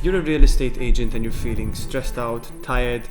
If you're a real estate agent and you're feeling stressed out, tired,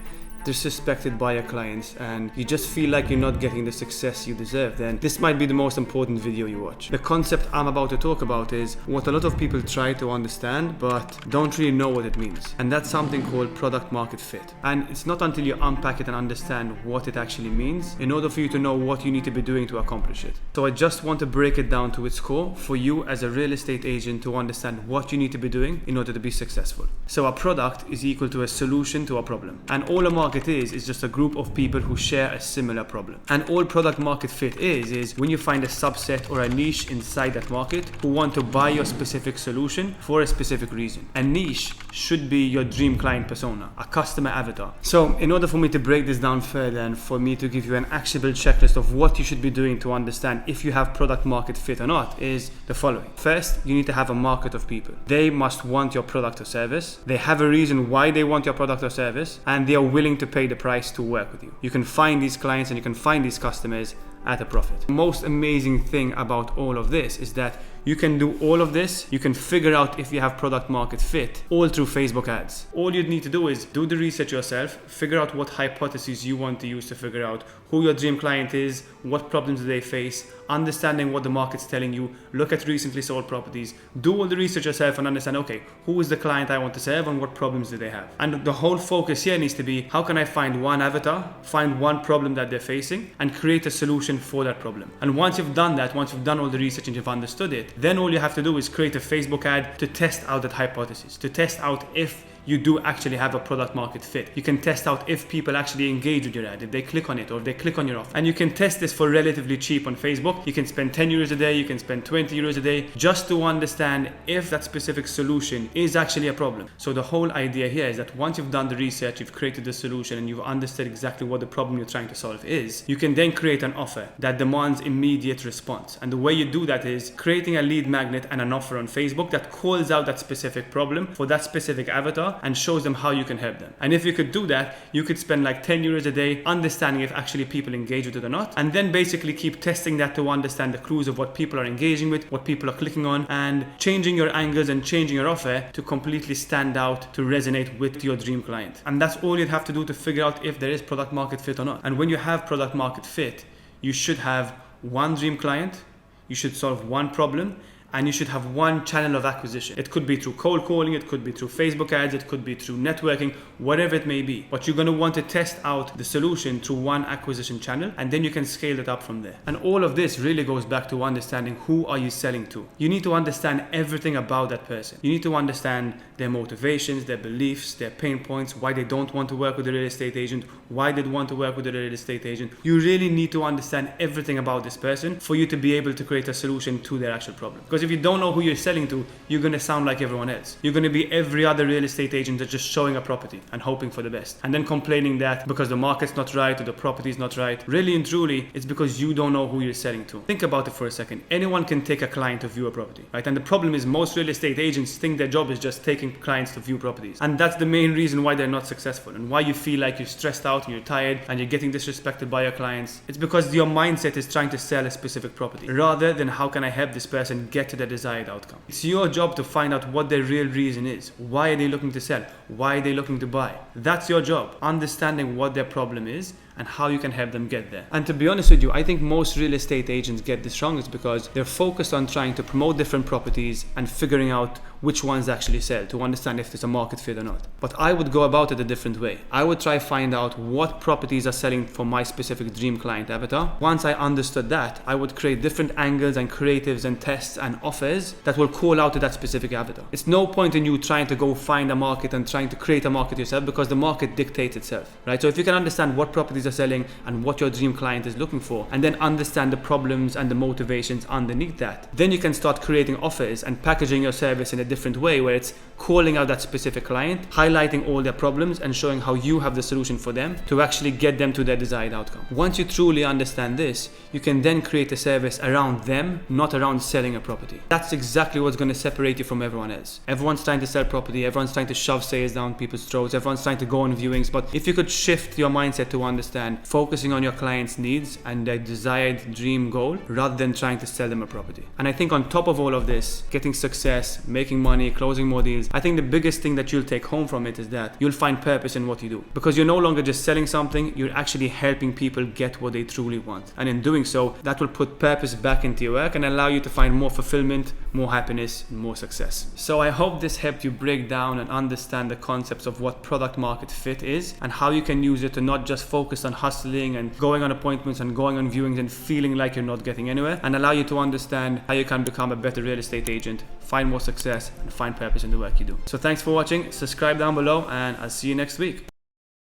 disrespected by your clients, and you just feel like you're not getting the success you deserve, then this might be the most important video you watch. The concept I'm about to talk about is what a lot of people try to understand but don't really know what it means, and that's something called product market fit. And it's not until you unpack it and understand what it actually means in order for you to know what you need to be doing to accomplish it. So I just want to break it down to its core for you as a real estate agent to understand what you need to be doing in order to be successful. So a product is equal to a solution to a problem, and all a market is just a group of people who share a similar problem. And all product market fit is when you find a subset or a niche inside that market who want to buy your specific solution for a specific reason. A niche should be your dream client persona, a customer avatar. So in order for me to break this down further and for me to give you an actionable checklist of what you should be doing to understand if you have product market fit or not is the following. First, you need to have a market of people. They must want your product or service. They have a reason why they want your product or service, and they are willing to pay the price to work with you. You can find these clients and you can find these customers at a profit. The most amazing thing about all of this is that you can do all of this. You can figure out if you have product market fit all through Facebook ads. All you need to do is do the research yourself, figure out what hypotheses you want to use to figure out who your dream client is, what problems do they face, understanding what the market's telling you, look at recently sold properties, do all the research yourself and understand, okay, who is the client I want to serve and what problems do they have? And the whole focus here needs to be, how can I find one avatar, find one problem that they're facing and create a solution for that problem? And once you've done that, once you've done all the research and you've understood it, then all you have to do is create a Facebook ad to test out that hypothesis, to test out if you do actually have a product market fit. You can test out if people actually engage with your ad, if they click on it or if they click on your offer. And you can test this for relatively cheap on Facebook. You can spend 10 euros a day, you can spend 20 euros a day just to understand if that specific solution is actually a problem. So the whole idea here is that once you've done the research, you've created the solution and you've understood exactly what the problem you're trying to solve is, you can then create an offer that demands immediate response. And the way you do that is creating a lead magnet and an offer on Facebook that calls out that specific problem for that specific avatar and shows them how you can help them. And if you could do that, you could spend like 10 euros a day understanding if actually people engage with it or not, and then basically keep testing that to understand the clues of what people are engaging with, what people are clicking on, and changing your angles and changing your offer to completely stand out, to resonate with your dream client. And that's all you'd have to do to figure out if there is product market fit or not. And when you have product market fit, you should have one dream client, you should solve one problem, and you should have one channel of acquisition. It could be through cold calling, it could be through Facebook ads, it could be through networking, whatever it may be. But you're gonna want to test out the solution through one acquisition channel, and then you can scale it up from there. And all of this really goes back to understanding who are you selling to. You need to understand everything about that person. You need to understand their motivations, their beliefs, their pain points, why they don't want to work with a real estate agent, why they'd want to work with a real estate agent. You really need to understand everything about this person for you to be able to create a solution to their actual problem. Because if you don't know who you're selling to, you're going to sound like everyone else. You're going to be every other real estate agent that's just showing a property and hoping for the best, and then complaining that because the market's not right or the property's not right. Really and truly, it's because you don't know who you're selling to. Think about it for a second. Anyone can take a client to view a property, right? And the problem is most real estate agents think their job is just taking clients to view properties. And that's the main reason why they're not successful and why you feel like you're stressed out and you're tired and you're getting disrespected by your clients. It's because your mindset is trying to sell a specific property rather than how can I help this person get to the desired outcome. It's your job to find out what their real reason is. Why are they looking to sell? Why are they looking to buy? That's your job. Understanding what their problem is and how you can help them get there. And to be honest with you, I think most real estate agents get this wrong is because they're focused on trying to promote different properties and figuring out which ones actually sell to understand if there's a market fit or not. But I would go about it a different way. I would try find out what properties are selling for my specific dream client avatar. Once I understood that, I would create different angles and creatives and tests and offers that will call out to that specific avatar. It's no point in you trying to go find a market and trying to create a market yourself because the market dictates itself, right? So if you can understand what properties are selling and what your dream client is looking for, and then understand the problems and the motivations underneath that, then you can start creating offers and packaging your service in a different way where it's calling out that specific client, highlighting all their problems and showing how you have the solution for them to actually get them to their desired outcome. Once you truly understand this, you can then create a service around them, not around selling a property. That's exactly what's going to separate you from everyone else. Everyone's trying to sell property, everyone's trying to shove sales down people's throats, everyone's trying to go on viewings, but if you could shift your mindset to understand understand focusing on your client's needs and their desired dream goal rather than trying to sell them a property. And I think on top of all of this, getting success, making money, closing more deals, I think the biggest thing that you'll take home from it is that you'll find purpose in what you do. Because you're no longer just selling something, you're actually helping people get what they truly want. And in doing so, that will put purpose back into your work and allow you to find more fulfillment, more happiness, and more success. So I hope this helped you break down and understand the concepts of what product market fit is and how you can use it to not just focus on hustling and going on appointments and going on viewings and feeling like you're not getting anywhere, and allow you to understand how you can become a better real estate agent, find more success, and find purpose in the work you do. So thanks for watching, subscribe down below, and I'll see you next week.